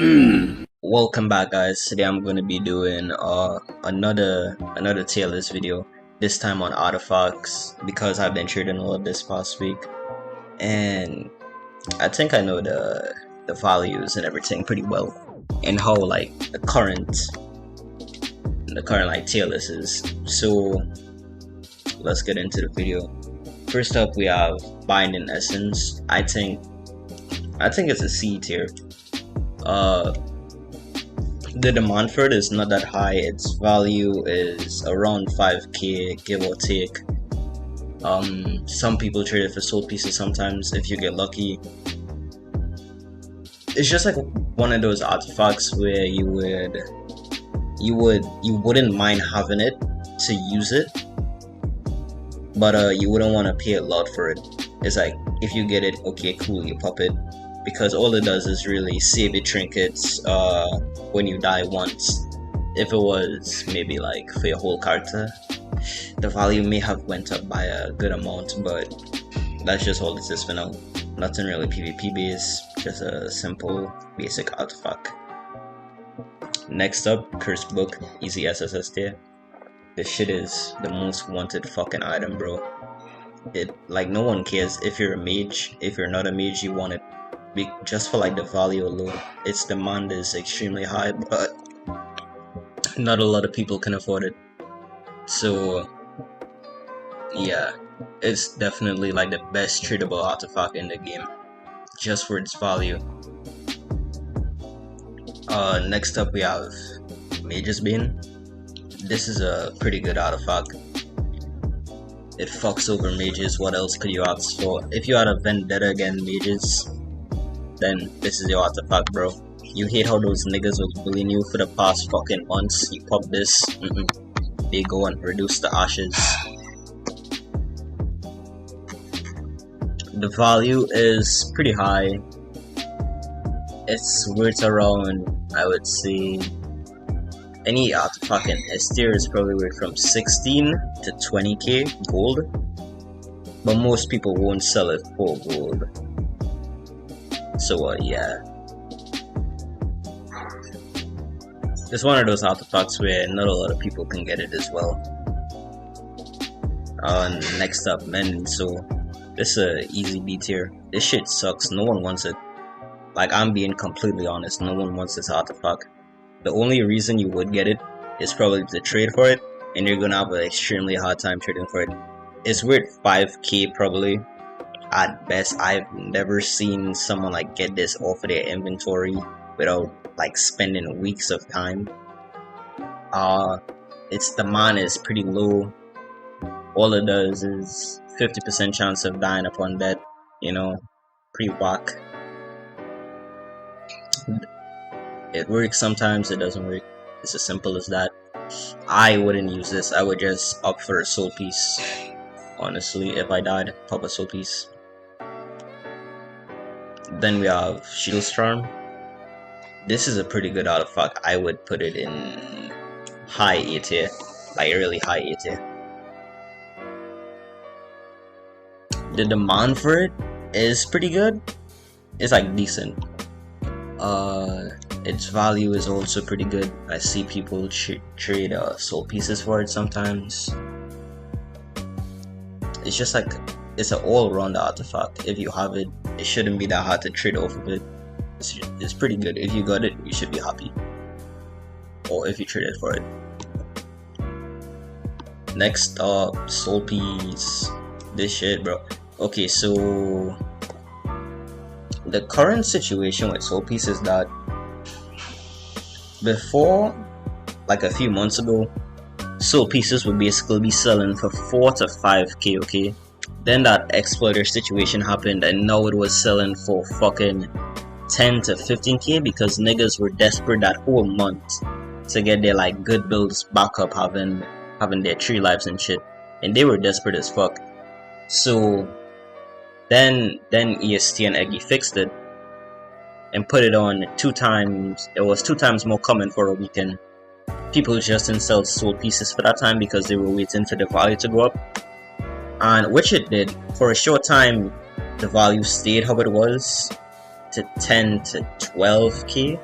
Welcome back, guys. Today I'm going to be doing another tier list video, this time on artifacts, because I've been trading a lot this past week, and I think I know the values and everything pretty well, and how like the current like tier list is. So let's get into the video. First up, we have Binding Essence. I think it's a C tier. The demand for it is not that high. Its value is around 5k, give or take. Some people trade it for soul pieces sometimes if you get lucky. It's just like one of those artifacts where you wouldn't mind having it to use it, but you wouldn't want to pay a lot for it. It's like if you get it, okay, cool, you pop it, because all it does is really save your trinkets when you die once. If it was maybe like for your whole character, the value may have went up by a good amount, but that's just all it is for now. Nothing really PvP based, just a simple basic artifact. Next up, Curse Book, easy SSS tier. This shit is the most wanted fucking item, bro. It, like, no one cares if you're a mage. If you're not a mage, you want it just for like the value alone. Its demand is extremely high, but not a lot of people can afford it. So yeah, it's definitely like the best tradable artifact in the game, just for its value. Next up, we have Mage's Bane. This is a pretty good artifact. It fucks over mages. What else could you ask for? If you had a vendetta against mages, then this is your artifact, bro. You hate how those niggas was bullying you for the past fucking months. You pop this, they go and reduce the ashes. The value is pretty high. It's worth around, I would say, any artifact in S tier is probably worth from 16 to 20k gold, but most people won't sell it for gold. So yeah, it's one of those artifacts where not a lot of people can get it as well. Next up, Men. So this is a easy B tier. This shit sucks. No one wants it. Like, I'm being completely honest, no one wants this artifact. The only reason you would get it is probably to trade for it, and you're gonna have an extremely hard time trading for it. It's worth 5k probably at best. I've never seen someone like get this off of their inventory without like spending weeks of time. Its demand is pretty low. All it does is 50% chance of dying upon death, you know, pretty whack. It works sometimes, it doesn't work. It's as simple as that. I wouldn't use this. I would just opt for a soul piece. Honestly, if I died, pop a soul piece. Then we have Shield Storm. This is a pretty good artifact. I would put it in high A tier, like really high A tier. The demand for it is pretty good. It's like decent. Its value is also pretty good. I see people trade soul pieces for it sometimes. It's just like, it's an all-round artifact. If you have it, it shouldn't be that hard to trade off of it. It's pretty good. If you got it, you should be happy. Or if you traded for it. Next up, soul piece. This shit, bro. Okay, so the current situation with soul piece is that before, like a few months ago, soul pieces would basically be selling for 4 to 5k, okay? Then that exploiter situation happened, and now it was selling for fucking 10 to 15k because niggas were desperate that whole month to get their like good builds back up, having their tree lives and shit, and they were desperate as fuck. So then EST and Eggy fixed it and put it on 2 times. It was 2 times more common for a weekend. People just didn't sell soul pieces for that time because they were waiting for the value to go up, and which it did. For a short time, the value stayed how it was, to 10 to 12k,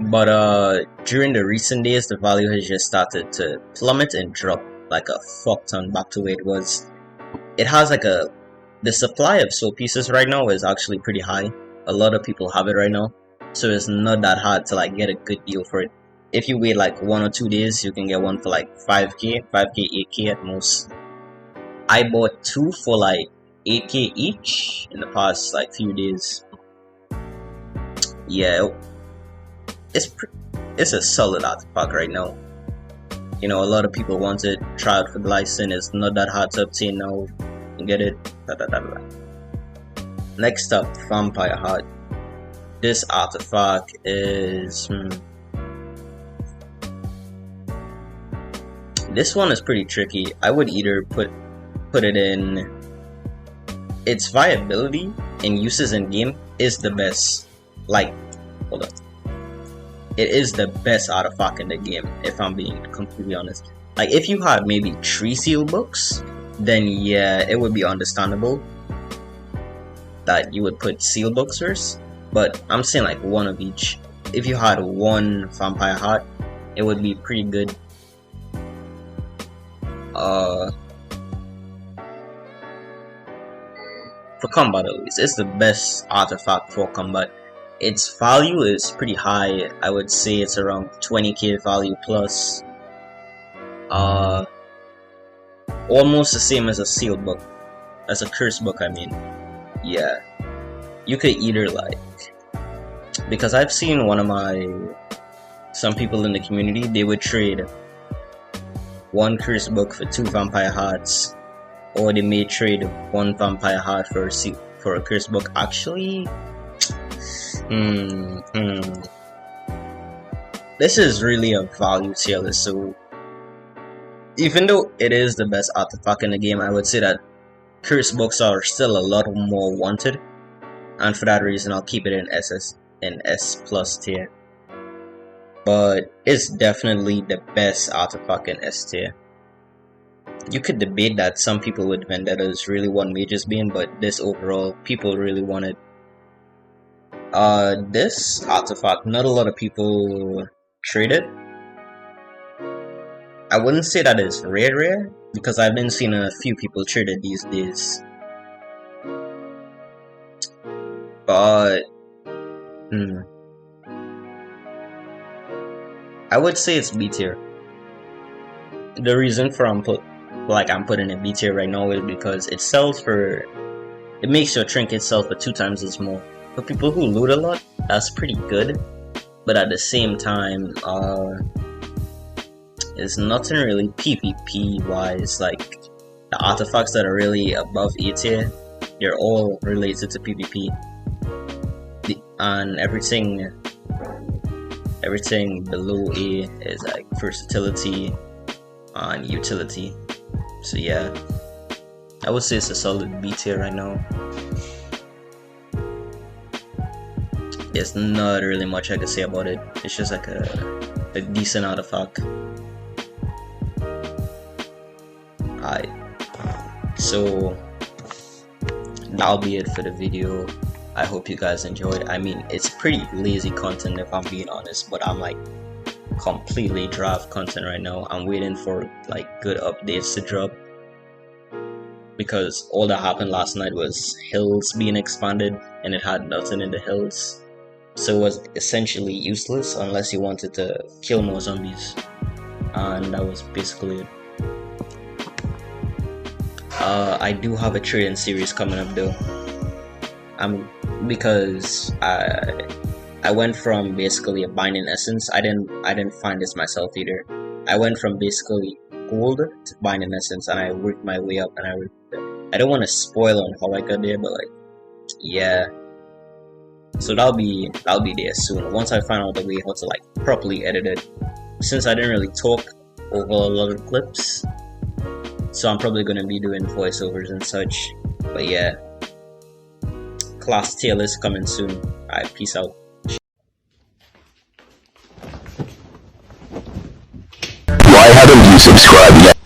But during the recent days, the value has just started to plummet and drop like a fuck ton back to where it was. It has like the supply of soul pieces right now is actually pretty high. A lot of people have it right now, so it's not that hard to like get a good deal for it. If you wait like 1 or 2 days, you can get one for like 5k, 8k at most. I bought 2 for like 8k each in the past like few days. Yeah, it's a solid artifact right now. You know, a lot of people want it. Try out for Glycine. It's not that hard to obtain now. You get it. Next up, Vampire Heart. This artifact is this one is pretty tricky. I would either put it in. Its viability and uses in game is the best. Like, hold on. It is the best artifact in the game, if I'm being completely honest. Like, if you had maybe 3 seal books, then yeah, it would be understandable that you would put seal books first. But I'm saying like 1 of each. If you had 1 Vampire Heart, it would be pretty good. For combat at least, it's the best artifact for combat. Its value is pretty high. I would say it's around 20k value plus. Almost the same as a sealed book, as a curse book. I mean, yeah. You could either like, because I've seen some people in the community, they would trade 1 curse book for 2 Vampire Hearts, or they may trade 1 Vampire Heart for a curse book. Actually, this is really a value tier list, so even though it is the best artifact in the game, I would say that curse books are still a lot more wanted, and for that reason I'll keep it in S plus tier. But it's definitely the best artifact in S tier. You could debate that some people with Vendettas really want Mage's Bane, but this overall, people really want it. This artifact, not a lot of people trade it. I wouldn't say that it's rare, because I've been seeing a few people trade it these days. But, I would say it's B tier. The reason for I'm putting it B tier right now is because it makes your trinket sell for 2 times as more. For people who loot a lot, that's pretty good. But at the same time, it's nothing really PvP wise. Like, the artifacts that are really above A tier, they're all related to PvP. And everything below A is like versatility and utility. So yeah, I would say it's a solid B tier right now. There's not really much I could say about it. It's just like a decent artifact. Alright, so that'll be it for the video. I hope you guys enjoyed. I mean, it's pretty lazy content if I'm being honest, but I'm like completely draft content right now. I'm waiting for like good updates to drop, because all that happened last night was hills being expanded and it had nothing in the hills, so it was essentially useless unless you wanted to kill more zombies, and that was basically it. I do have a trading series coming up though. Because I went from basically a binding essence. I didn't find this myself either. I went from basically gold to binding essence, and I worked my way up. And I don't want to spoil on how I got there, but like, yeah. So that'll be there soon. Once I find out the way how to like properly edit it. Since I didn't really talk over a lot of clips, so I'm probably gonna be doing voiceovers and such. But yeah. Class tier list coming soon. Alright, peace out. Why haven't you subscribed yet?